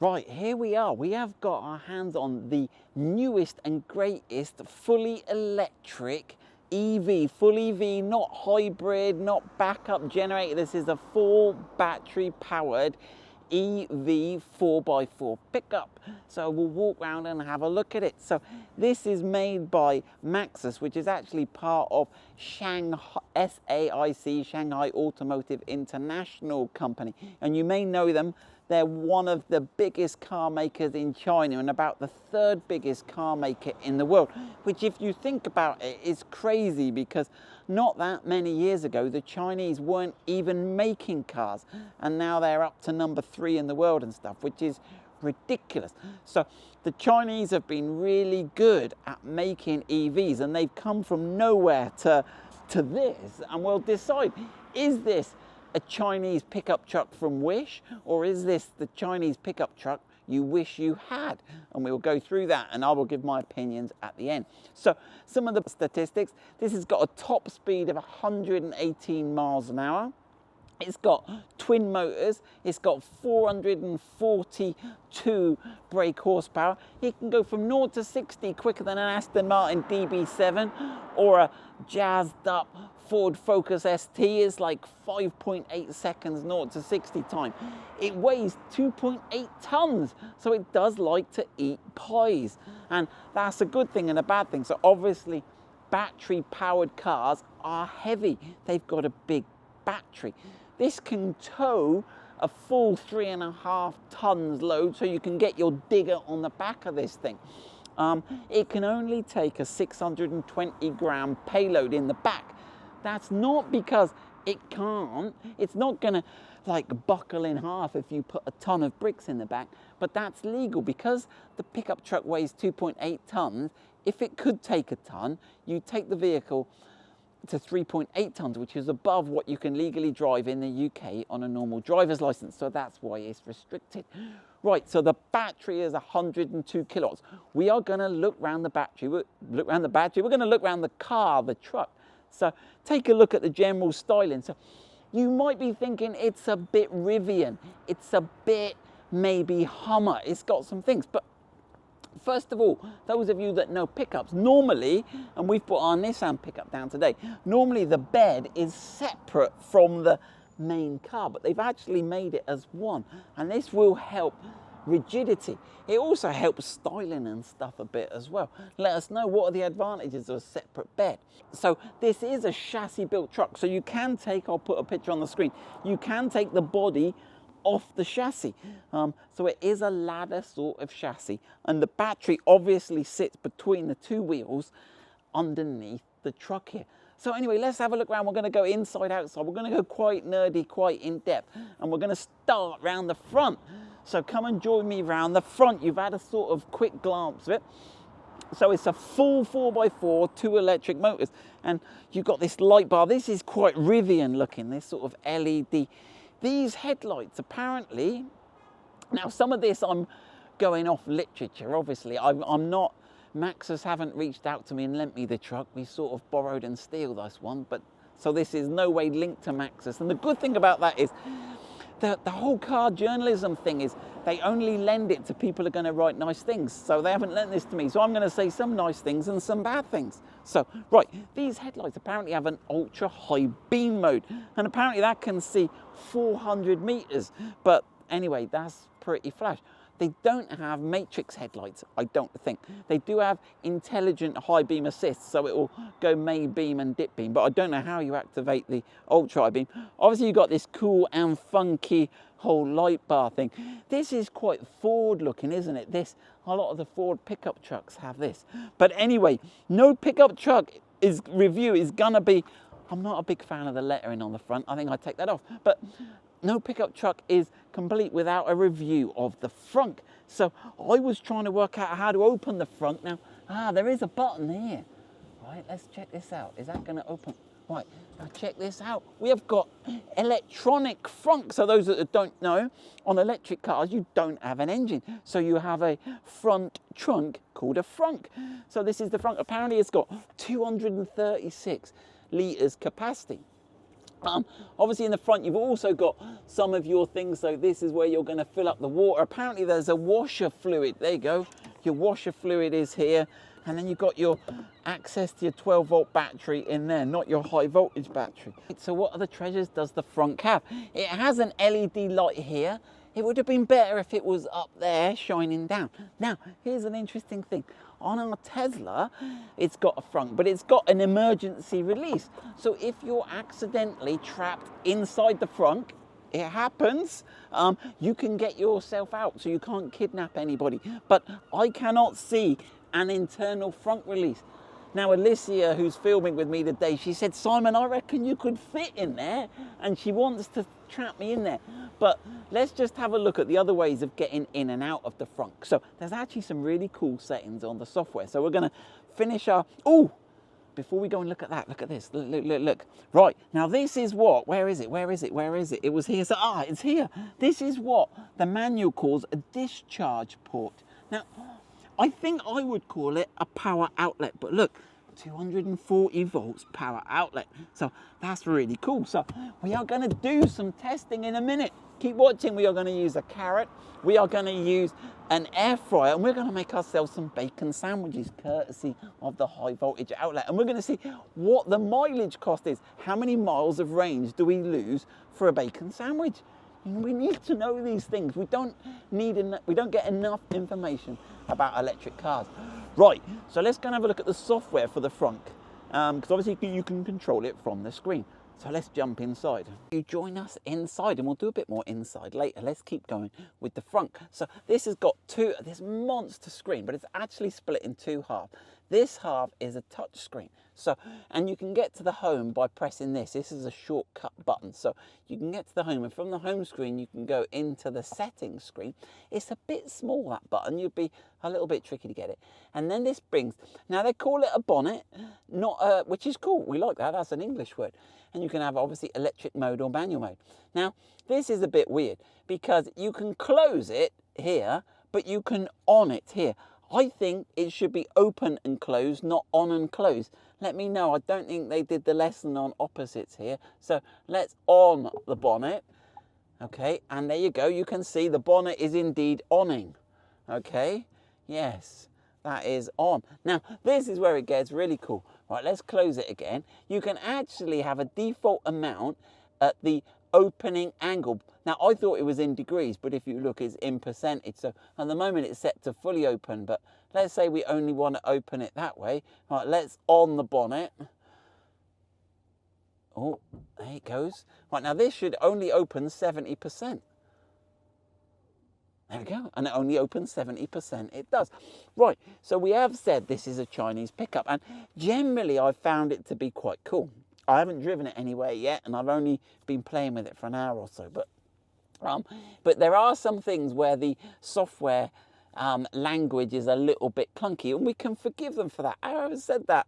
Right, here we are. We have got our hands on the newest and greatest fully electric EV, full EV, not hybrid, not backup generator. This is a full battery powered EV 4x4 pickup. So we'll walk around and have a look at it. So this is made by Maxus, which is actually part of Shanghai, SAIC, Shanghai Automotive International Company. And you may know them. They're one of the biggest car makers in China and about the third biggest car maker in the world, which if you think about it is crazy because not that many years ago the Chinese weren't even making cars and now they're up to number 3 in the world and stuff, which is ridiculous. So the Chinese have been really good at making EVs and they've come from nowhere to this, and we'll decide, is this a Chinese pickup truck from Wish, or is this the Chinese pickup truck you wish you had? And we'll go through that and I will give my opinions at the end. So some of the statistics: this has got a top speed of 118 miles an hour. It's got twin motors, it's got 442 brake horsepower. It can go from 0 to 60 quicker than an Aston Martin DB7 or a jazzed up Ford Focus ST. Is like 5.8 seconds 0 to 60 time. It weighs 2.8 tons, so it does like to eat pies, and that's a good thing and a bad thing. So obviously battery powered cars are heavy, they've got a big battery. This can tow a full 3.5 tons load, so you can get your digger on the back of this thing. It can only take a 620 gram payload in the back. That's not because it can't. It's not gonna like buckle in half if you put a ton of bricks in the back, but that's legal because the pickup truck weighs 2.8 tons. If it could take a ton, you take the vehicle to 3.8 tons, which is above what you can legally drive in the UK on a normal driver's license. So that's why it's restricted. Right, so the battery is 102 kilowatts. We are gonna look around the battery. We're gonna look around the car, the truck. So take a look at the general styling. So you might be thinking it's a bit Rivian, it's a bit maybe Hummer, it's got some things, but first of all, those of you that know pickups, normally, and we've put our Nissan pickup down today, normally the bed is separate from the main car, but they've actually made it as one, and this will help rigidity. It also helps styling and stuff a bit as well. Let us know what are the advantages of a separate bed. So this is a chassis built truck, so you can take, I'll put a picture on the screen, you can take the body off the chassis. So it is a ladder sort of chassis, and the battery obviously sits between the two wheels underneath the truck here. So anyway, let's have a look around. We're going to go inside, outside. We're going to go quite nerdy, quite in depth, and we're going to start round the front. So come and join me round the front. You've had a sort of quick glance of it. So it's a full 4x4, 2 electric motors, and you've got this light bar. This is quite Rivian looking, this sort of LED. These headlights apparently, now some of this I'm going off literature, obviously. I'm not, Maxus haven't reached out to me and lent me the truck. We sort of borrowed and steal this one, but so this is no way linked to Maxus. And the good thing about that is the whole car journalism thing is they only lend it to people who are going to write nice things. So they haven't lent this to me. So I'm going to say some nice things and some bad things. So, right, these headlights apparently have an ultra high beam mode. And apparently that can see 400 meters. But anyway, that's pretty flash. They don't have matrix headlights, I don't think. They do have intelligent high beam assist, so it will go main beam and dip beam, but I don't know how you activate the ultra high beam. Obviously you've got this cool and funky whole light bar thing. This is quite Ford looking, isn't it? A lot of the Ford pickup trucks have this. But anyway, no pickup truck review is gonna be, I'm not a big fan of the lettering on the front. I think I take that off. But no pickup truck is complete without a review of the frunk. So I was trying to work out how to open the front. Now, there is a button here. Right, let's check this out. Is that going to open? Right, now check this out. We have got electronic frunk. So those that don't know, on electric cars, you don't have an engine. So you have a front trunk called a frunk. So this is the frunk. Apparently it's got 236 litres capacity. Obviously in the front you've also got some of your things, so this is where you're going to fill up the water. Apparently there's a washer fluid, there you go, your washer fluid is here, and then you've got your access to your 12-volt battery in there, not your high voltage battery. So what other treasures does the Frunk have? It has an LED light here. It would have been better if it was up there shining down. Now here's an interesting thing. On our Tesla, it's got a Frunk, but it's got an emergency release. So if you're accidentally trapped inside the Frunk, it happens, you can get yourself out, so you can't kidnap anybody. But I cannot see an internal Frunk release. Now Alicia, who's filming with me today, she said, Simon, I reckon you could fit in there, and she wants to trap me in there. But let's just have a look at the other ways of getting in and out of the Frunk. So there's actually some really cool settings on the software. So we're going to finish our, oh, before we go and look at that, look at this, look. Right, now this is what, where is it? It was here, so, it's here. This is what the manual calls a discharge port. Now, I think I would call it a power outlet, but look, 240 volts power outlet. So that's really cool. So we are going to do some testing in a minute. Keep watching. We are going to use a carrot. We are going to use an air fryer, and we're going to make ourselves some bacon sandwiches courtesy of the high voltage outlet. And we're going to see what the mileage cost is. How many miles of range do we lose for a bacon sandwich? We need to know these things. We don't get enough information about electric cars. Right, so let's go and have a look at the software for the Frunk, because obviously you can control it from the screen. So let's jump inside. You join us inside, and we'll do a bit more inside later. Let's keep going with the Frunk. So this has got this monster screen, but it's actually split in two halves. This half is a touch screen. So, and you can get to the home by pressing this. This is a shortcut button. So you can get to the home, and from the home screen, you can go into the settings screen. It's a bit small, that button. You'd be a little bit tricky to get it. And then this brings, now they call it a bonnet, not which is cool. We like that. That's an English word. And you can have obviously electric mode or manual mode. Now, this is a bit weird because you can close it here, but you can on it here. I think it should be open and closed, not on and close. Let me know. I don't think they did the lesson on opposites here. So let's on the bonnet. Okay, and there you go. You can see the bonnet is indeed onning. Okay, yes, that is on. Now, this is where it gets really cool. Right, let's close it again. You can actually have a default amount at the opening angle. Now, I thought it was in degrees, but if you look, it's in percentage. So at the moment, it's set to fully open, but let's say we only want to open it that way. Right, let's on the bonnet. Oh, there it goes. Right, now this should only open 70%. There we go, and it only opens 70%. It does. Right, so we have said this is a Chinese pickup, and generally I've found it to be quite cool. I haven't driven it anywhere yet, and I've only been playing with it for an hour or so, but there are some things where the software language is a little bit clunky, and we can forgive them for that. I have said that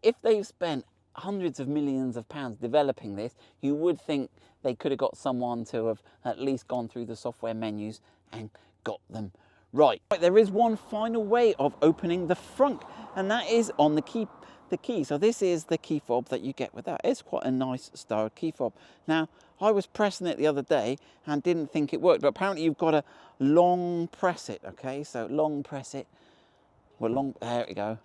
if they've spent hundreds of millions of pounds developing this, you would think they could have got someone to have at least gone through the software menus and got them right. There is one final way of opening the Frunk, and that is on the key. So this is the key fob that you get with that. It's quite a nice style key fob. Now, I was pressing it the other day and didn't think it worked, but apparently you've got to long press it, okay? So long press it. Well, there we go.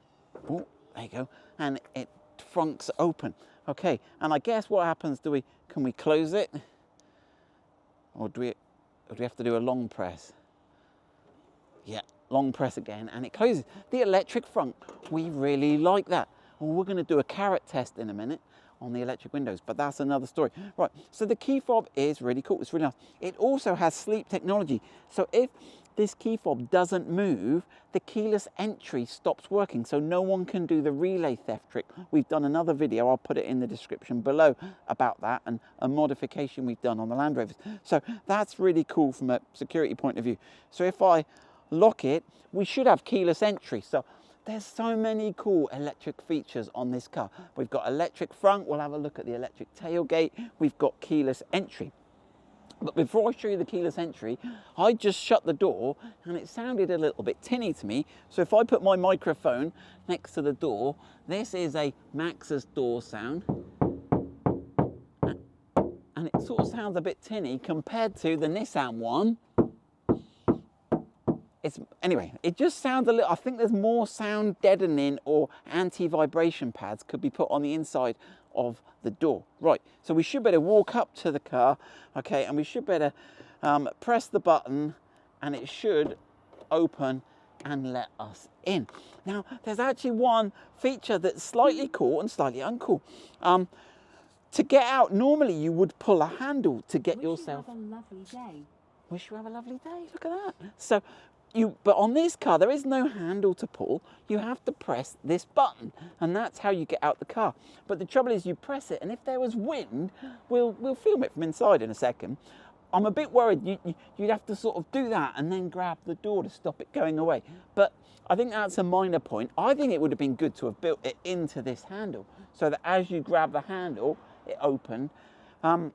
Oh, there you go. And it Frunks open. Okay, and I guess what happens, can we close it? Or do we have to do a long press? Yeah, long press again, and it closes. The electric Frunk, we really like that. Well, we're going to do a carrot test in a minute on the electric windows, but that's another story. Right, so the key fob is really cool. It's really nice. It also has sleep technology. So if this key fob doesn't move, the keyless entry stops working, so no one can do the relay theft trick. We've done another video, I'll put it in the description below, about that and a modification we've done on the Land Rovers. So that's really cool from a security point of view. So if I lock it, we should have keyless entry. So there's so many cool electric features on this car. We've got electric front, we'll have a look at the electric tailgate, we've got keyless entry. But before I show you the keyless entry, I just shut the door and it sounded a little bit tinny to me. So if I put my microphone next to the door, this is a Maxus door sound. and it sort of sounds a bit tinny compared to the Nissan one. Anyway, it just sounds a little, I think there's more sound deadening or anti-vibration pads could be put on the inside of the door. Right, so we should better walk up to the car, okay, and we should better press the button and it should open and let us in. Now, there's actually one feature that's slightly cool and slightly uncool. To get out, normally you would pull a handle to get yourself... Wish you have a lovely day. Wish you have a lovely day, look at that. So, but on this car, there is no handle to pull. You have to press this button, and that's how you get out the car. But the trouble is you press it, and if there was wind, we'll film it from inside in a second. I'm a bit worried you'd have to sort of do that and then grab the door to stop it going away. But I think that's a minor point. I think it would have been good to have built it into this handle so that as you grab the handle, it opened. But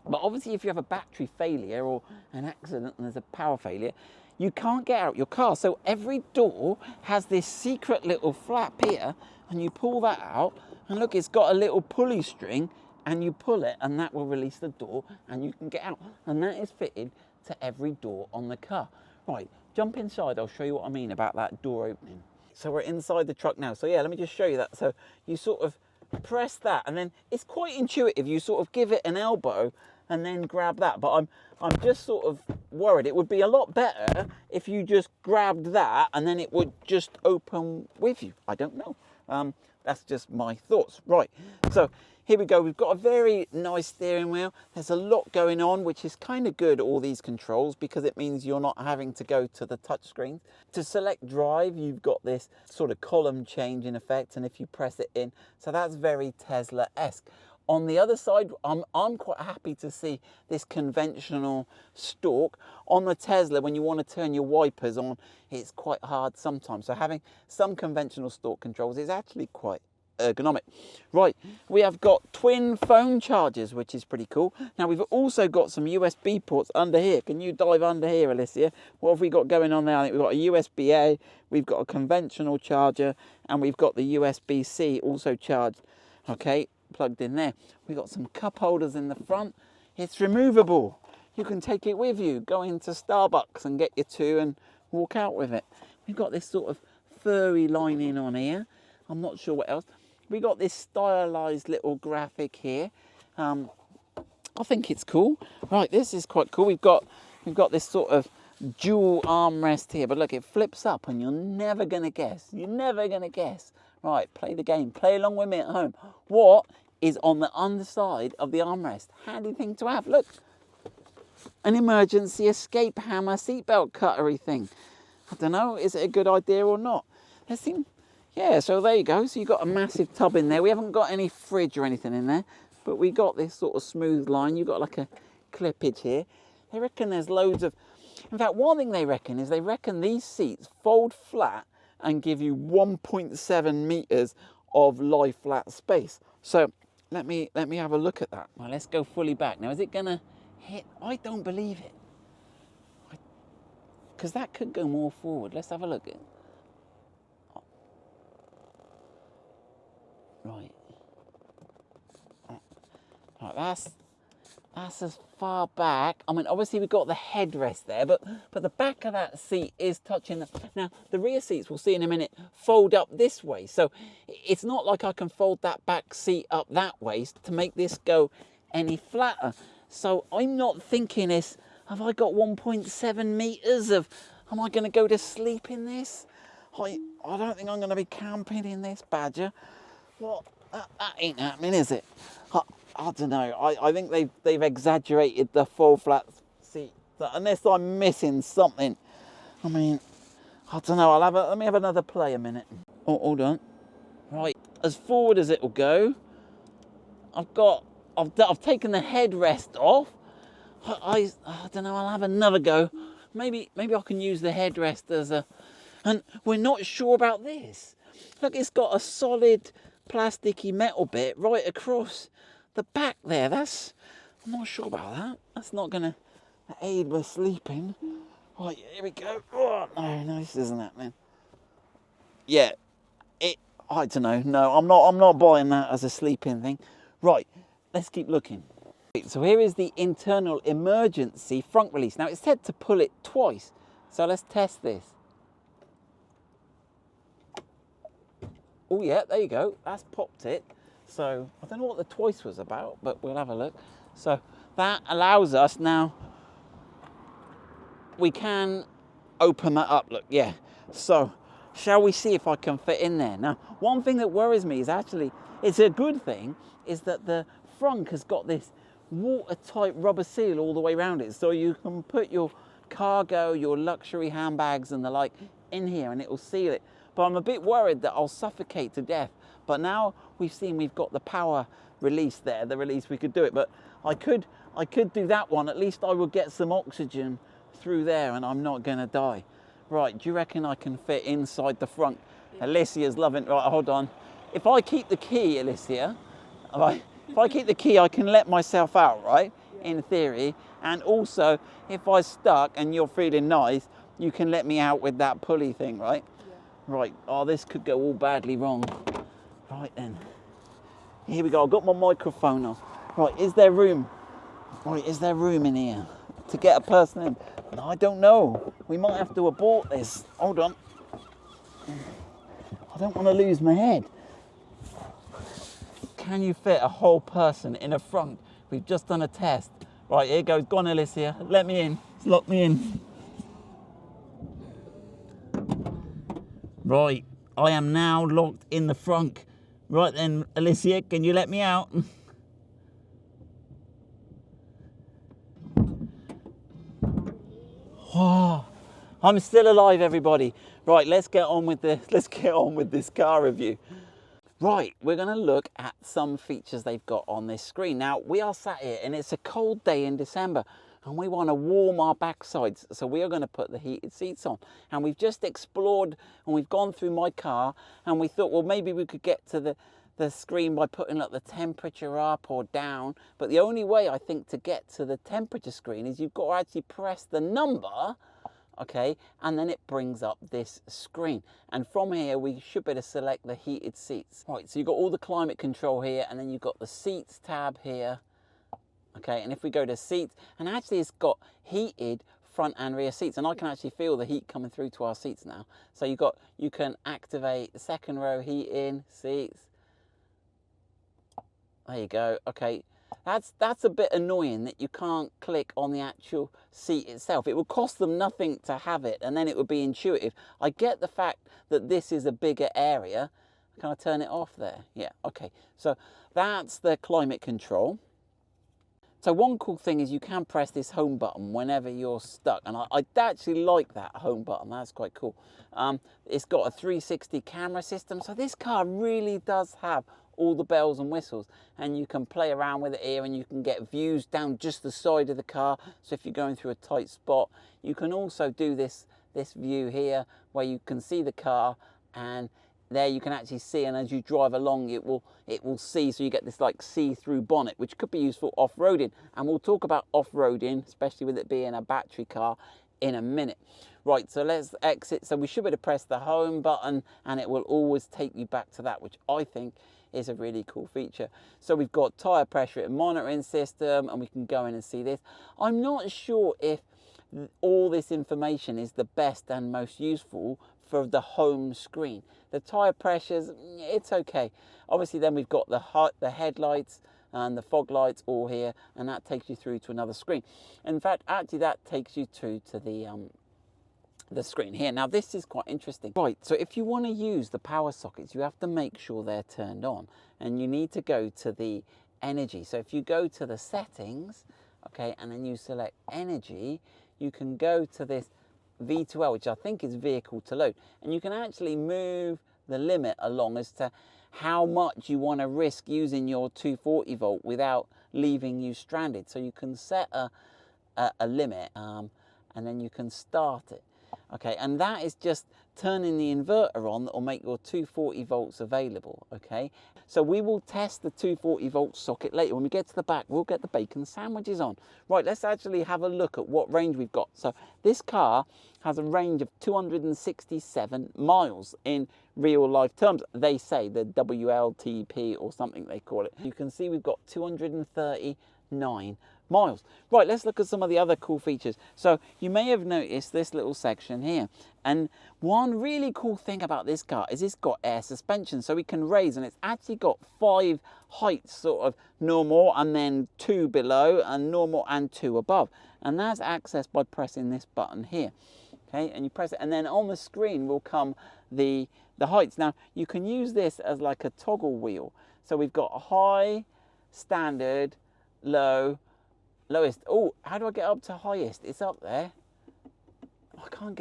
obviously if you have a battery failure or an accident and there's a power failure, you can't get out your car. So every door has this secret little flap here, and you pull that out, and look, it's got a little pulley string, and you pull it, and that will release the door, and you can get out. And that is fitted to every door on the car. Right, jump inside, I'll show you what I mean about that door opening. So we're inside the truck now. So yeah, let me just show you that. So you sort of press that, and then it's quite intuitive. You sort of give it an elbow, and then grab that. But I'm just sort of worried. It would be a lot better if you just grabbed that and then it would just open with you. I don't know. That's just my thoughts. Right, so here we go. We've got a very nice steering wheel. There's a lot going on, which is kind of good, all these controls, because it means you're not having to go to the touch screen. To select drive, you've got this sort of column change in effect, and if you press it in, so that's very Tesla-esque. On the other side, I'm quite happy to see this conventional stalk. On the Tesla, when you want to turn your wipers on, it's quite hard sometimes. So having some conventional stalk controls is actually quite ergonomic. Right, we have got twin phone chargers, which is pretty cool. Now we've also got some USB ports under here. Can you dive under here, Alicia? What have we got going on there? I think we've got a USB-A, we've got a conventional charger, and we've got the USB-C also charged. Okay, plugged in there. We've got some cup holders in the front. It's removable. You can take it with you, go into Starbucks and get your two and walk out with it. We've got this sort of furry lining on here. I'm not sure what else. We got this stylized little graphic here. I think it's cool. Right, this is quite cool. We've got this sort of dual armrest here, but look, it flips up and you're never gonna guess. You're never gonna guess. Right, play the game. Play along with me at home. What is on the underside of the armrest? Handy thing to have. Look, an emergency escape hammer seatbelt cuttery thing. I don't know, is it a good idea or not? Let's see. Yeah, so there you go. So you've got a massive tub in there. We haven't got any fridge or anything in there, but we got this sort of smooth line. You've got like a clippage here. They reckon there's loads of... In fact, one thing they reckon is these seats fold flat and give you 1.7 meters of lie flat space. So let me have a look at that. Well, let's go fully back. Now, is it gonna hit? I don't believe it. Because that could go more forward. Let's have a look at it. Right. Right, that's as far back. I mean, obviously we've got the headrest there, but the back of that seat is touching the... Now, the rear seats, we'll see in a minute, fold up this way. So it's not like I can fold that back seat up that way to make this go any flatter. So I'm not thinking this, have I got 1.7 meters of... Am I going to go to sleep in this? I don't think I'm going to be camping in this Badger. Well, that ain't happening, is it? I don't know. I think they've exaggerated the full flat seat. Unless I'm missing something. I mean, I don't know. Let me have another play a minute. Oh, hold on. Right, as forward as it'll go. I've taken the headrest off. I don't know. I'll have another go. Maybe I can use the headrest as a... And we're not sure about this. Look, it's got a solid plasticky metal bit right across the back there. I'm not sure about that. That's not going to aid with sleeping. Right, here we go. Oh, no, this isn't happening. Yeah, I don't know. No, I'm not buying that as a sleeping thing. Right, let's keep looking. So here is the internal emergency front release. Now it's said to pull it twice, so let's test this. Oh yeah, there you go, that's popped it. So I don't know what the twice was about, but we'll have a look. So that allows us now, we can open that up, look, yeah. So shall we see if I can fit in there? Now, one thing that worries me is actually, it's a good thing, is that the Frunk has got this watertight rubber seal all the way around it. So you can put your cargo, your luxury handbags and the like in here and it will seal it. But I'm a bit worried that I'll suffocate to death. But now we've seen we've got the power release there, the release we could do it. But I could do that one. At least I will get some oxygen through there and I'm not gonna die. Right, do you reckon I can fit inside the front? Yeah. Alicia's loving, right, hold on. If I keep the key, Alicia, if I keep the key, I can let myself out, right? Yeah. In theory. And also, if I stuck and you're feeling nice, you can let me out with that pulley thing, right? Yeah. Right, oh, this could go all badly wrong. Right then, here we go, I've got my microphone on. Right, is there room? Right, is there room in here to get a person in? No, I don't know. We might have to abort this. Hold on. I don't want to lose my head. Can you fit a whole person in a Frunk? We've just done a test. Right, here goes. Go on, Alicia. Let me in. Lock me in. Right, I am now locked in the Frunk. Right then, Alicia, can you let me out? Oh, I'm still alive, everybody. Right, let's get on with this car review. Right, we're going to look at some features they've got on this screen. Now, we are sat here and it's a cold day in December and we want to warm our backsides. So we are going to put the heated seats on. And we've just explored and we've gone through my car and we thought, well, maybe we could get to the screen by putting like the temperature up or down. But the only way I think to get to the temperature screen is you've got to actually press the number, okay, and then it brings up this screen. And from here, we should be able to select the heated seats. Right, so you've got all the climate control here, and then you've got the seats tab here, okay, and if we go to seats, and actually it's got heated front and rear seats, and I can actually feel the heat coming through to our seats now. So you can activate the second row heating seats. There you go, okay. That's a bit annoying that you can't click on the actual seat itself. It would cost them nothing to have it and then it would be intuitive. I get the fact that this is a bigger area. Can I turn it off there? Yeah, okay. So that's the climate control. So one cool thing is you can press this home button whenever you're stuck. And I actually like that home button, that's quite cool. It's got a 360 camera system. So this car really does have all the bells and whistles, and you can play around with it here and you can get views down just the side of the car. So if you're going through a tight spot, you can also do this view here where you can see the car, and there you can actually see, and as you drive along it will see, so you get this like see-through bonnet, which could be useful off-roading, and we'll talk about off-roading, especially with it being a battery car, in a minute. Right, so let's exit. So we should be able to press the home button and it will always take you back to that, which I think is a really cool feature. So we've got tyre pressure and monitoring system, and we can go in and see this. I'm not sure if all this information is the best and most useful for the home screen. The tyre pressures, it's okay. Obviously then we've got the headlights and the fog lights all here, and that takes you through to another screen. In fact, actually that takes you through to the screen here. Now this is quite interesting. Right, so if you want to use the power sockets, you have to make sure they're turned on, and you need to go to the energy. So if you go to the settings, okay, and then you select energy, you can go to this V2L, which I think is vehicle to load, and you can actually move the limit along as to how much you want to risk using your 240 volt without leaving you stranded. So you can set a limit, and then you can start it. Okay, and that is just turning the inverter on that will make your 240 volts available, okay? So we will test the 240 volt socket later. When we get to the back, we'll get the bacon sandwiches on. Right, let's actually have a look at what range we've got. So this car has a range of 267 miles in real life terms. They say the WLTP or something they call it. You can see we've got 230 miles. Right, let's look at some of the other cool features. So you may have noticed this little section here, and one really cool thing about this car is it's got air suspension, so we can raise, and it's actually got 5 heights, sort of normal and then 2 below and normal and 2 above, and that's accessed by pressing this button here. Okay, and you press it, and then on the screen will come the heights. Now you can use this as like a toggle wheel, so we've got high, standard, low, lowest. Oh, how do I get up to highest? It's up there. I can't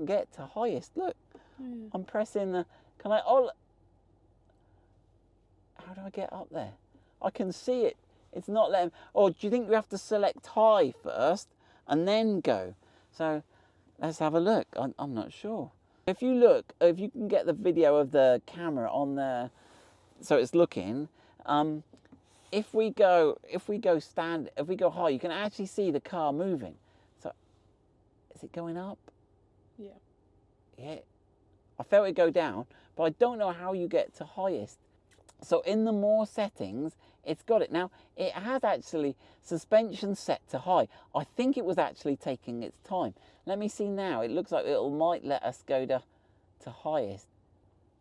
get to highest. Look, I'm pressing the. Can I? Oh, how do I get up there? I can see it. It's not letting. Or do you think you have to select high first and then go? So let's have a look. I'm not sure. If you look, if you can get the video of the camera on the, so it's looking. If we go high, you can actually see the car moving. So, is it going up? Yeah. Yeah. I felt it go down, but I don't know how you get to highest. So in the more settings, it's got it. Now, it has actually suspension set to high. I think it was actually taking its time. Let me see now. It looks like it might let us go to highest.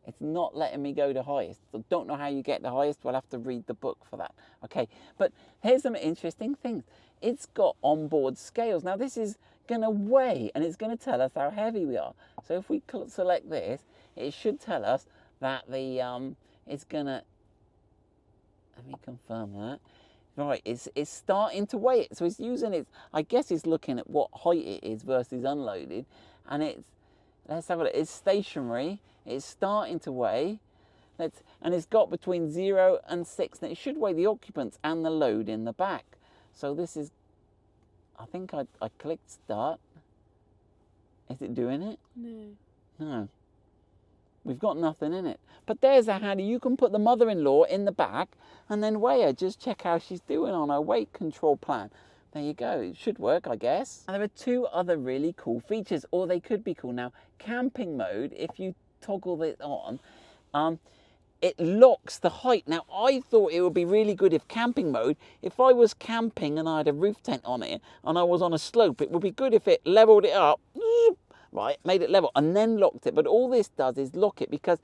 It's not letting me go to highest. So don't know how you get to highest. We'll have to read the book for that. Okay, but here's some interesting things. It's got onboard scales. Now this is going to weigh, and it's going to tell us how heavy we are. So if we select this, it should tell us that the it's going to, let me confirm that. Right, it's starting to weigh it. So it's using its, I guess it's looking at what height it is versus unloaded. And it's, let's have a look, it's stationary. It's starting to weigh, and it's got between 0 and 6, and it should weigh the occupants and the load in the back. So this is, I think I clicked start. Is it doing it? No. No. We've got nothing in it. But there's a handy, you can put the mother-in-law in the back and then weigh her. Just check how she's doing on her weight control plan. There you go, it should work, I guess. And there are 2 other really cool features, or they could be cool. Now, camping mode, if you toggle it on, it locks the height. Now, I thought it would be really good if camping mode, if I was camping and I had a roof tent on it and I was on a slope, it would be good if it leveled it up, right, made it level and then locked it. But all this does is lock it, because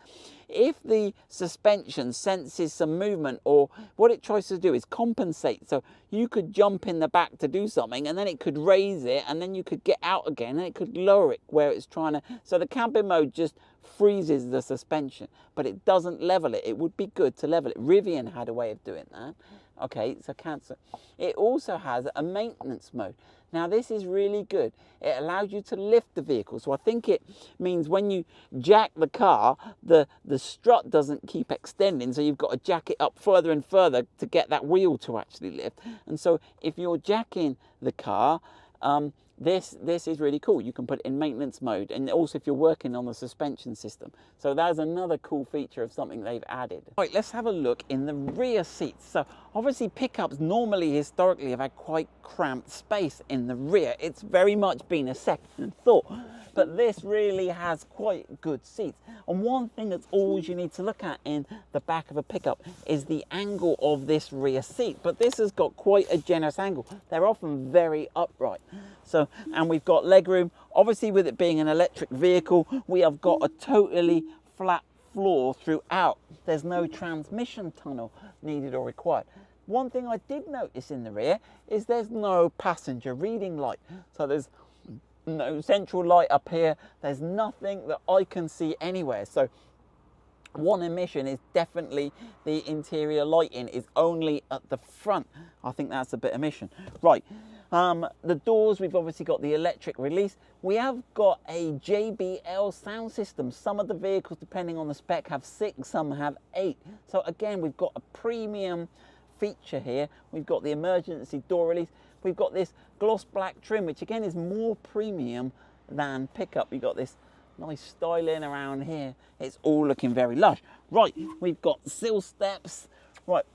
if the suspension senses some movement, or what it tries to do is compensate. So you could jump in the back to do something, and then it could raise it, and then you could get out again, and it could lower it where it's trying to. So the camping mode just freezes the suspension, but it doesn't level it. It would be good to level it. Rivian had a way of doing that. Okay, so cancel. It also has a maintenance mode. Now this is really good. It allows you to lift the vehicle. So I think it means when you jack the car, the strut doesn't keep extending. So you've got to jack it up further and further to get that wheel to actually lift. And so if you're jacking the car, this is really cool. You can put it in maintenance mode, and also if you're working on the suspension system. So that's another cool feature of something they've added. All right, let's have a look in the rear seats. So obviously pickups normally historically have had quite cramped space in the rear. It's very much been a second thought, but this really has quite good seats. And one thing that's always you need to look at in the back of a pickup is the angle of this rear seat. But this has got quite a generous angle. They're often very upright. So, and we've got legroom. Obviously with it being an electric vehicle, we have got a totally flat floor throughout. There's no transmission tunnel needed or required. One thing I did notice in the rear is there's no passenger reading light. So there's no central light up here. There's nothing that I can see anywhere. So one emission is definitely the interior lighting is only at the front. I think that's a bit emission. Right. The doors, we've obviously got the electric release. We have got a JBL sound system. Some of the vehicles, depending on the spec, have 6, some have 8. So again, we've got a premium feature here. We've got the emergency door release. We've got this gloss black trim, which again is more premium than pickup. You've got this nice styling around here. It's all looking very lush. Right, we've got sill steps. Right.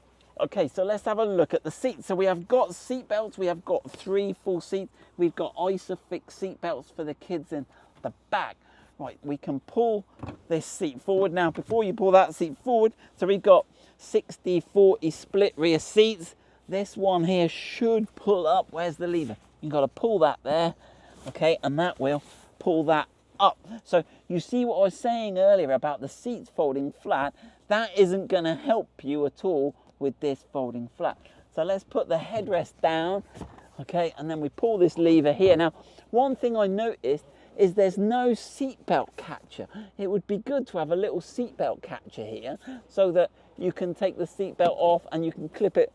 Okay, so let's have a look at the seats. So we have got seat belts. We have got 3 full seats. We've got Isofix seat belts for the kids in the back. Right, we can pull this seat forward. Now, before you pull that seat forward, so we've got 60-40 split rear seats. this one here should pull up. Where's the lever? You've got to pull that there, okay, and that will pull that up. So you see what I was saying earlier about the seats folding flat? That isn't going to help you at all with this folding flat. So let's put the headrest down, okay, and then we pull this lever here. Now, one thing I noticed is there's no seatbelt catcher. It would be good to have a little seatbelt catcher here so that you can take the seatbelt off and you can clip it,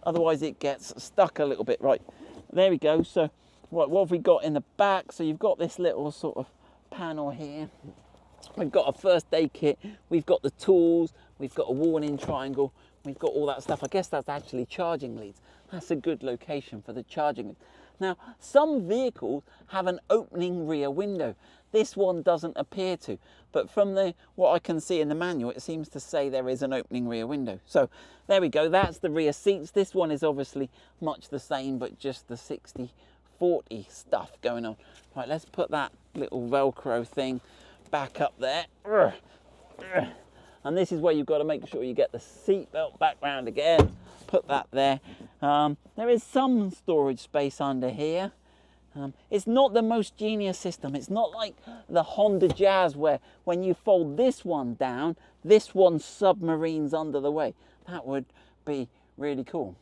otherwise it gets stuck a little bit. Right, there we go. So right, what have we got in the back? So you've got this little sort of panel here. We've got a first aid kit, we've got the tools, we've got a warning triangle, we've got all that stuff. I guess that's actually charging leads. That's a good location for the charging leads. Now, some vehicles have an opening rear window. This one doesn't appear to, but from what I can see in the manual, it seems to say there is an opening rear window. So there we go, that's the rear seats. This one is obviously much the same, but just the 60/40 stuff going on. Right, let's put that little Velcro thing back up there. And this is where you've got to make sure you get the seat belt back round again. Put that there. There is some storage space under here. It's not the most genius system. It's not like the Honda Jazz where when you fold this one down, this one submarines under the way. That would be really cool.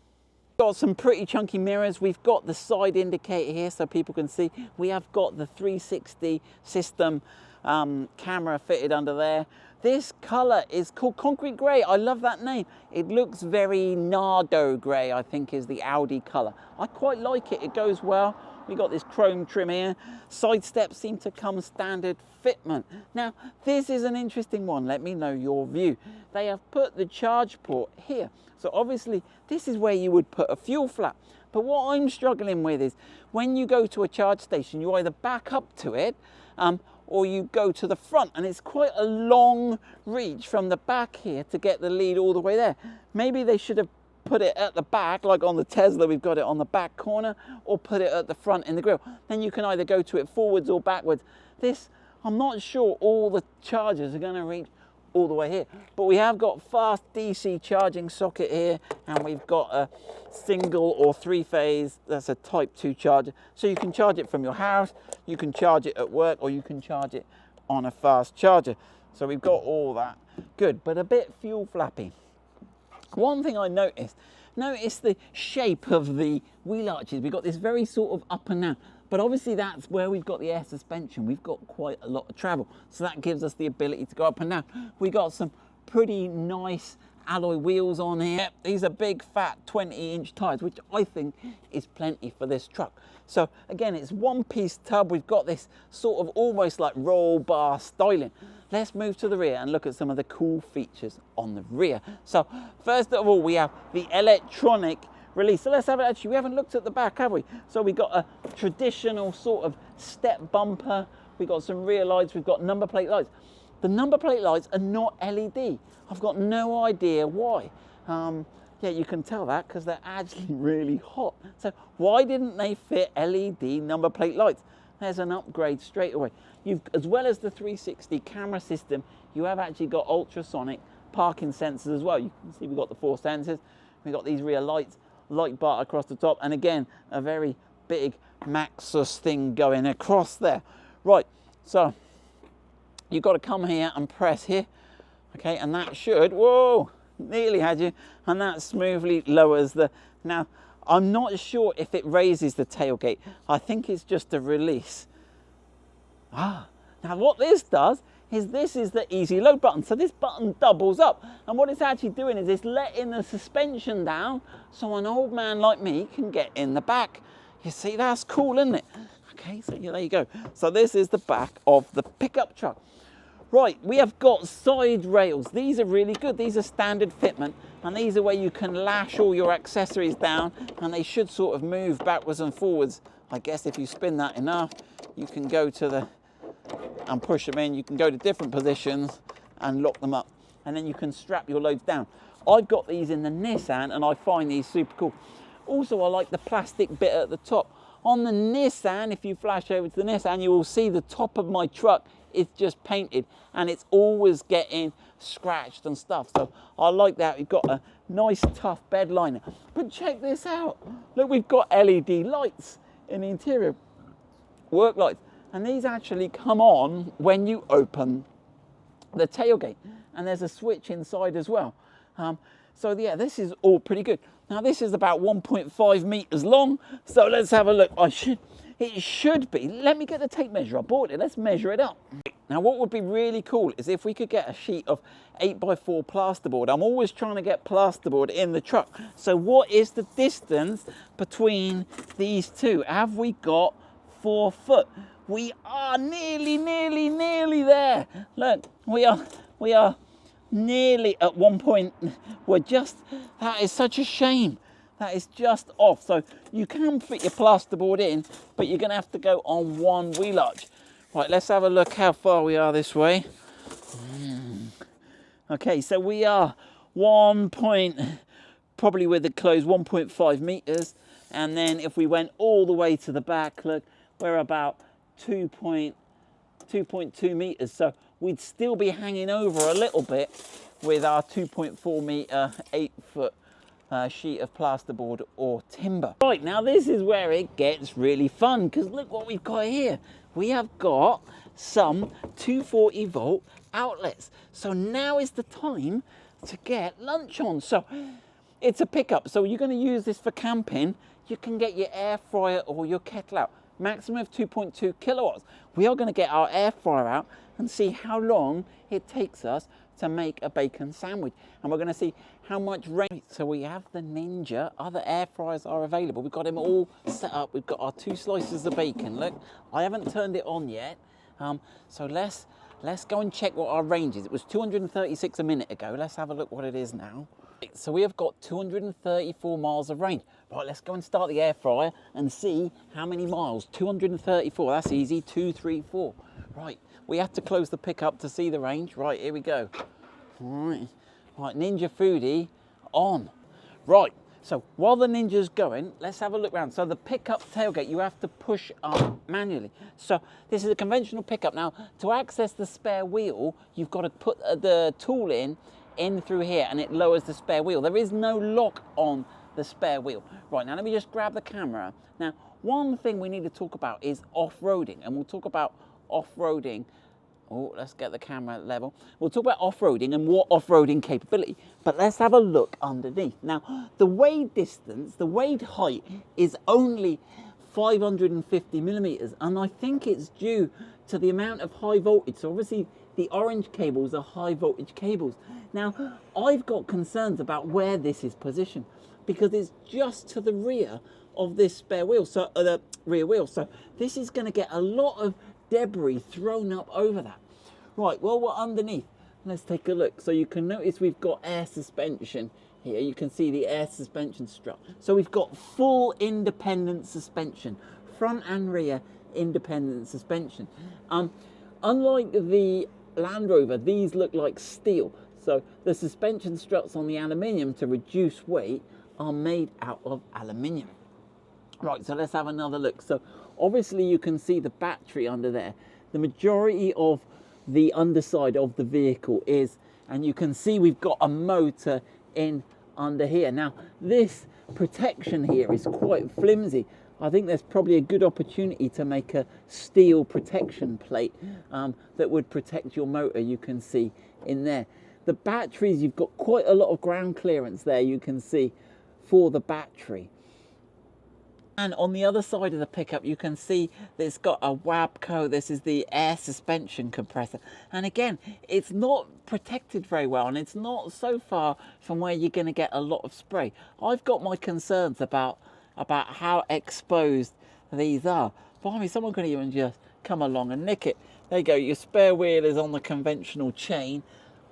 Got some pretty chunky mirrors. We've got the side indicator here so people can see. We have got the 360 system camera fitted under there. This colour is called Concrete Grey. I love that name. It looks very Nardo Grey, I think is the Audi colour. I quite like it. It goes well. We got this chrome trim here. Side steps seem to come standard fitment. Now, this is an interesting one. Let me know your view. They have put the charge port here. So obviously, this is where you would put a fuel flap. But what I'm struggling with is when you go to a charge station, you either back up to it or you go to the front, and it's quite a long reach from the back here to get the lead all the way there. Maybe they should have put it at the back, like on the Tesla, we've got it on the back corner, or put it at the front in the grille. Then you can either go to it forwards or backwards. This, I'm not sure all the chargers are going to reach all the way here, but we have got fast DC charging socket here, and we've got a single or three-phase, that's a type 2 charger, so you can charge it from your house, you can charge it at work, or you can charge it on a fast charger. So we've got all that good, but a bit fuel flappy. One thing I noticed the shape of the wheel arches. We've got this very sort of up and down, but obviously that's where we've got the air suspension. We've got quite a lot of travel, so that gives us the ability to go up and down. We got some pretty nice alloy wheels on here. These are big fat 20-inch tires, which I think is plenty for this truck. So again, it's one-piece tub. We've got this sort of almost like roll bar styling. Let's move to the rear and look at some of the cool features on the rear. So first of all, we have the electronic release. So let's have it. Actually, we haven't looked at the back, have we? So we got a traditional sort of step bumper. We got some rear lights. We've got number plate lights. The number plate lights are not LED. I've got no idea why. Yeah, you can tell that because they're actually really hot. So why didn't they fit LED number plate lights? There's an upgrade straight away. You've, as well as the 360 camera system, you have actually got ultrasonic parking sensors as well. You can see we've got the 4 sensors. We've got these rear lights, light bar across the top, and again, a very big Maxus thing going across there. Right, so you've got to come here and press here, okay, and that should, whoa, nearly had you, and that smoothly lowers the, now, I'm not sure if it raises the tailgate. I think it's just a release. Now what this does is this is the easy load button. So this button doubles up. And what it's actually doing is it's letting the suspension down so an old man like me can get in the back. You see, that's cool, isn't it? Okay, so yeah, there you go. So this is the back of the pickup truck. Right, we have got side rails. These are really good. These are standard fitment, and these are where you can lash all your accessories down, and they should sort of move backwards and forwards. I guess if you spin that enough, you can go to the, and push them in. You can go to different positions and lock them up, and then you can strap your loads down. I've got these in the Nissan, and I find these super cool. Also, I like the plastic bit at the top. On the Nissan, if you flash over to the Nissan, you will see the top of my truck it's just painted and it's always getting scratched and stuff. So I like that. We've got a nice tough bed liner. But check this out. Look, we've got LED lights in the interior, work lights. And these actually come on when you open the tailgate. And there's a switch inside as well. So yeah, this is all pretty good. Now this is about 1.5 meters long. So let's have a look. It should be. Let me get the tape measure. I bought it. Let's measure it up. Now what would be really cool is if we could get a sheet of 8x4 plasterboard. I'm always trying to get plasterboard in the truck. So what is the distance between these two? Have we got 4 foot? We are nearly there. Look, we are nearly at 1 point. That is such a shame. That is just off. So you can fit your plasterboard in, but you're gonna have to go on one wheel arch. Right, let's have a look how far we are this way. Okay, so we are probably with it closed, 1.5 meters. And then if we went all the way to the back, look, we're about 2.2 meters. So we'd still be hanging over a little bit with our 2.4 meter, 8 foot sheet of plasterboard or timber. Right, now this is where it gets really fun, because look what we've got here. We have got some 240 volt outlets. So now is the time to get lunch on. So it's a pickup. So you're going to use this for camping. You can get your air fryer or your kettle out. Maximum of 2.2 kilowatts. We are going to get our air fryer out and see how long it takes us to make a bacon sandwich. And we're going to see how much range. So we have the Ninja. Other air fryers are available. We've got them all set up. We've got our 2 slices of bacon. Look, I haven't turned it on yet. So let's go and check what our range is. It was 236 a minute ago. Let's have a look what it is now. So we have got 234 miles of range. Right, let's go and start the air fryer and see how many miles. 234, that's easy, 234. Right, we have to close the pickup to see the range. Right, here we go. Right, Ninja Foodie on. Right, so while the Ninja's going, let's have a look around. So the pickup tailgate, you have to push up manually. So this is a conventional pickup. Now, to access the spare wheel, you've got to put the tool in through here, and it lowers the spare wheel. There is no lock on the spare wheel. Right, now let me just grab the camera. Now, one thing we need to talk about is off-roading, and we'll talk about off-roading. Oh, let's get the camera level. We'll talk about off-roading and what off-roading capability, but let's have a look underneath. Now, the wade distance, the wade height is only 550 millimeters, and I think it's due to the amount of high voltage. So obviously the orange cables are high voltage cables. Now, I've got concerns about where this is positioned, because it's just to the rear of this spare wheel, so the rear wheel. So this is going to get a lot of debris thrown up over that. Right, well, we're underneath. Let's take a look. So you can notice we've got air suspension here. You can see the air suspension strut. So we've got full independent suspension, front and rear independent suspension. Unlike the Land Rover, these look like steel. So the suspension struts on the aluminium, to reduce weight, are made out of aluminium. Right, so let's have another look. So obviously you can see the battery under there. The majority of the underside of the vehicle is, and you can see we've got a motor in under here. Now this protection here is quite flimsy. I think there's probably a good opportunity to make a steel protection plate that would protect your motor. You can see in there. The batteries, you've got quite a lot of ground clearance there, you can see, for the battery. And on the other side of the pickup, you can see that it's got a WABCO. This is the air suspension compressor. And again, it's not protected very well, and it's not so far from where you're going to get a lot of spray. I've got my concerns about how exposed these are. Blimey, someone could even just come along and nick it. There you go, your spare wheel is on the conventional chain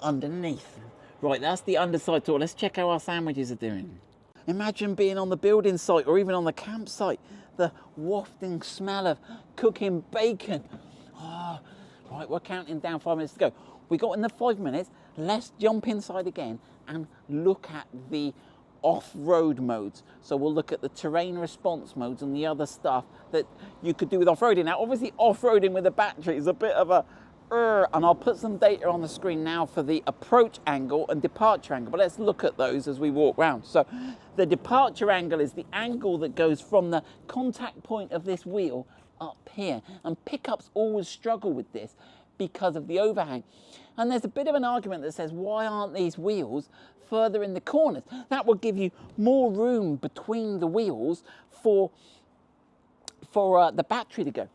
underneath. Right, that's the underside tool. Let's check how our sandwiches are doing. Imagine being on the building site or even on the campsite, the wafting smell of cooking bacon. Oh, right, we're counting down 5 minutes to go. We got in the 5 minutes. Let's jump inside again and look at the off-road modes. So we'll look at the terrain response modes and the other stuff that you could do with off-roading. Now, obviously, off-roading with a battery is a bit of a And I'll put some data on the screen now for the approach angle and departure angle, but let's look at those as we walk around. So the departure angle is the angle that goes from the contact point of this wheel up here, and pickups always struggle with this because of the overhang. And there's a bit of an argument that says, why aren't these wheels further in the corners? That would give you more room between the wheels for the battery to go.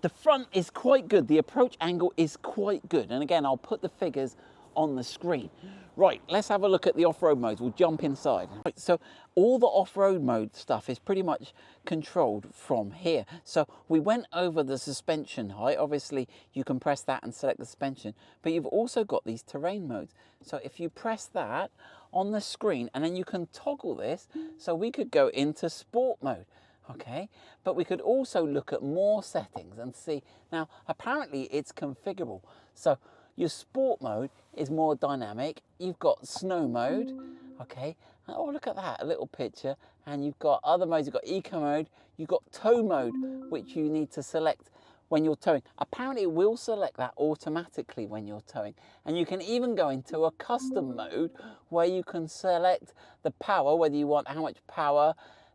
The front is quite good. The approach angle is quite good. And again, I'll put the figures on the screen. Right, let's have a look at the off-road modes. We'll jump inside. Right, so all the off-road mode stuff is pretty much controlled from here. So we went over the suspension height. Obviously, you can press that and select the suspension, but you've also got these terrain modes. So if you press that on the screen, and then you can toggle this, so we could go into sport mode. Okay, but we could also look at more settings and see. Now, apparently it's configurable. So your sport mode is more dynamic. You've got snow mode, okay. Oh, look at that, a little picture. And you've got other modes. You've got eco mode. You've got tow mode, which you need to select when you're towing. Apparently it will select that automatically when you're towing. And you can even go into a custom mode where you can select the power, whether you want how much power,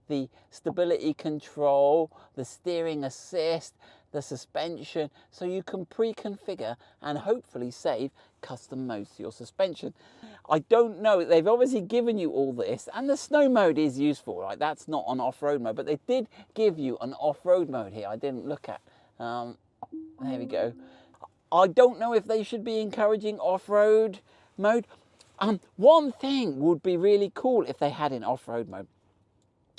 the stability control, the steering assist, the suspension, so you can pre-configure and hopefully save custom modes to your suspension. I don't know, they've obviously given you all this, and the snow mode is useful, right? That's not on off-road mode, but they did give you an off-road mode here I didn't look at. There we go. I don't know if they should be encouraging off-road mode. One thing would be really cool if they had in off-road mode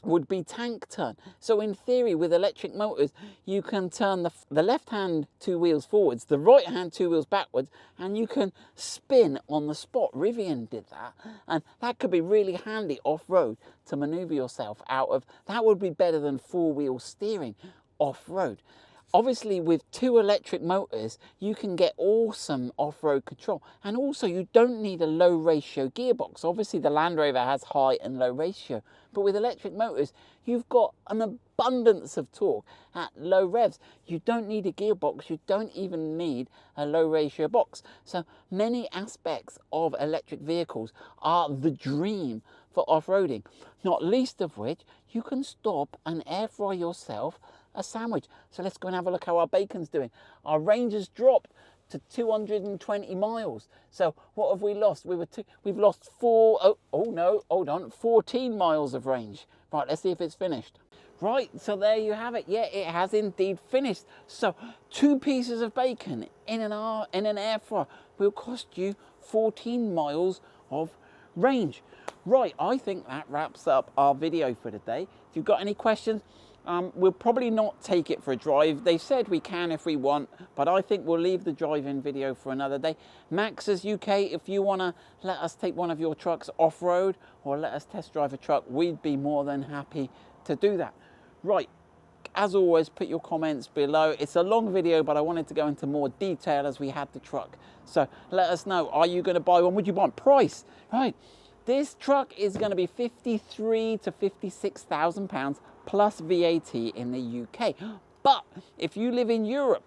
would be tank turn. So in theory, with electric motors, you can turn the left hand two wheels forwards, the right hand two wheels backwards, and you can spin on the spot. Rivian did that, and that could be really handy off-road to maneuver yourself out of. That would be better than four-wheel steering off-road. Obviously, with two electric motors, you can get awesome off-road control. And also, you don't need a low ratio gearbox. Obviously, the Land Rover has high and low ratio. But with electric motors, you've got an abundance of torque at low revs. You don't need a gearbox. You don't even need a low ratio box. So many aspects of electric vehicles are the dream for off-roading. Not least of which, you can stop and air fry yourself a sandwich. So let's go and have a look how our bacon's doing. Our range has dropped to 220 miles. So what have we lost? We've lost 14 miles of range. Right, let's see if it's finished. Right, so there you have it. Yeah, it has indeed finished. So 2 pieces of bacon in an air fryer will cost you 14 miles of range. Right, I think that wraps up our video for today. If you've got any questions, we'll probably not take it for a drive. They said we can if we want, but I think we'll leave the drive-in video for another day. Maxus UK, if you want to let us take one of your trucks off-road or let us test drive a truck, we'd be more than happy to do that. Right, as always, put your comments below. It's a long video, but I wanted to go into more detail as we had the truck. So let us know, are you going to buy one? Would you buy price? Right, this truck is going to be £53,000 to £56,000 plus VAT in the UK. But if you live in Europe,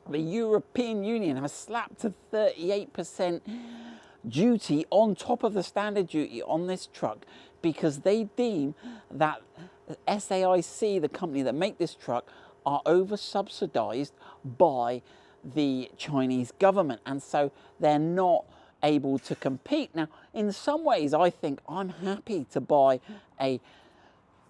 the European Union has slapped a 38% duty on top of the standard duty on this truck because they deem that SAIC, the company that make this truck, are over-subsidized by the Chinese government, and so they're not able to compete. Now, in some ways, I think I'm happy to buy a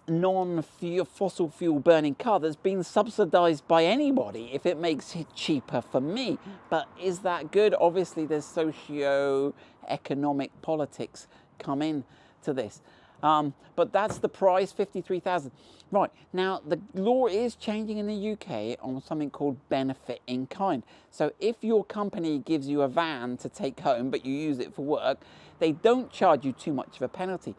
non-fossil fuel burning car that's been subsidized by anybody if it makes it cheaper for me. But is that good? Obviously, there's socio-economic politics come in to this. But that's the price, 53,000. Right, now the law is changing in the UK on something called benefit in kind. So if your company gives you a van to take home, but you use it for work, they don't charge you too much of a penalty.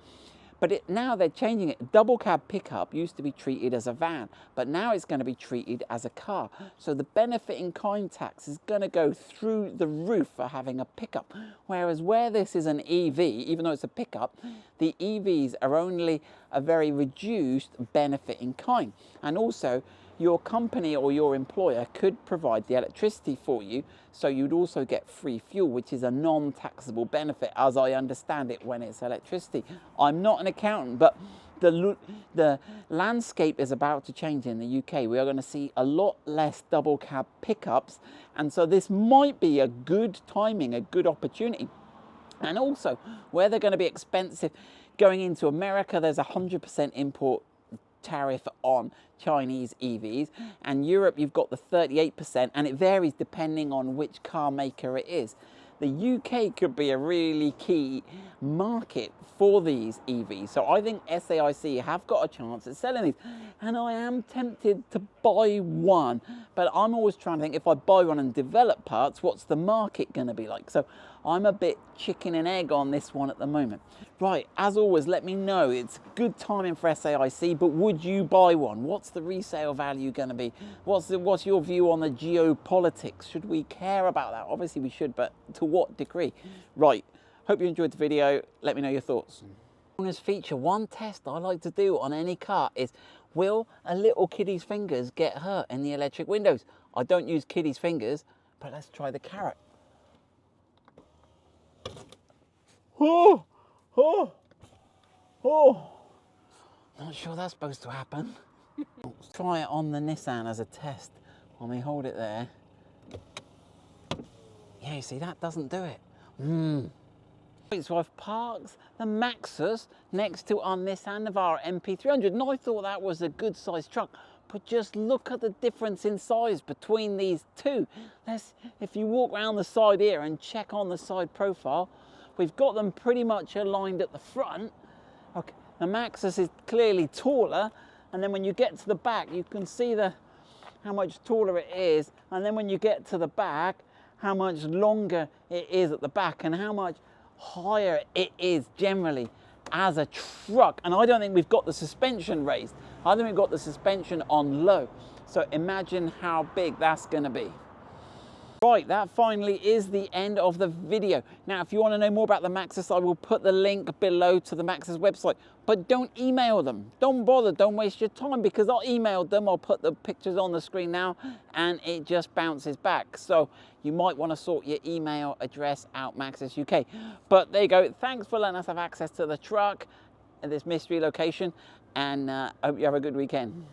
But now they're changing it. Double cab pickup used to be treated as a van, but now it's going to be treated as a car. So the benefit in kind tax is going to go through the roof for having a pickup. Whereas where this is an EV, even though it's a pickup, the EVs are only a very reduced benefit in kind. And also, your company or your employer could provide the electricity for you, so you'd also get free fuel, which is a non-taxable benefit, as I understand it, when it's electricity. I'm not an accountant, but the landscape is about to change in the UK. We are going to see a lot less double cab pickups, and so this might be a good timing, a good opportunity. And also, where they're going to be expensive, going into America, there's 100% import tariff on Chinese EVs, and Europe you've got the 38%, and it varies depending on which car maker it is. The UK could be a really key market for these EVs, so I think SAIC have got a chance at selling these, and I am tempted to buy one, but I'm always trying to think, if I buy one and develop parts, what's the market going to be like? So I'm a bit chicken and egg on this one at the moment. Right, as always, let me know. It's good timing for SAIC, but would you buy one? What's the resale value going to be? What's your view on the geopolitics? Should we care about that? Obviously we should, but to what degree? Right, hope you enjoyed the video. Let me know your thoughts. Bonus feature, one test I like to do on any car is, will a little kiddie's fingers get hurt in the electric windows? I don't use kiddie's fingers, but let's try the carrot. Oh, oh, oh. Not sure that's supposed to happen. Let's try it on the Nissan as a test. Let me hold it there. Yeah, you see, that doesn't do it. So I've parked the Maxus next to our Nissan Navara MP300, and I thought that was a good sized truck. But just look at the difference in size between these two. If you walk around the side here and check on the side profile, we've got them pretty much aligned at the front. Okay, the Maxus is clearly taller, and then when you get to the back, you can see how much taller it is, and then when you get to the back, how much longer it is at the back, and how much higher it is generally as a truck. And I don't think we've got the suspension raised. I think we've got the suspension on low. So imagine how big that's going to be. Right, that finally is the end of the video. Now, if you want to know more about the Maxus, I will put the link below to the Maxus website. But don't email them. Don't bother. Don't waste your time, because I'll email them. I'll put the pictures on the screen now, and it just bounces back. So you might want to sort your email address out, Maxus UK. But there you go. Thanks for letting us have access to the truck at this mystery location, and I hope you have a good weekend.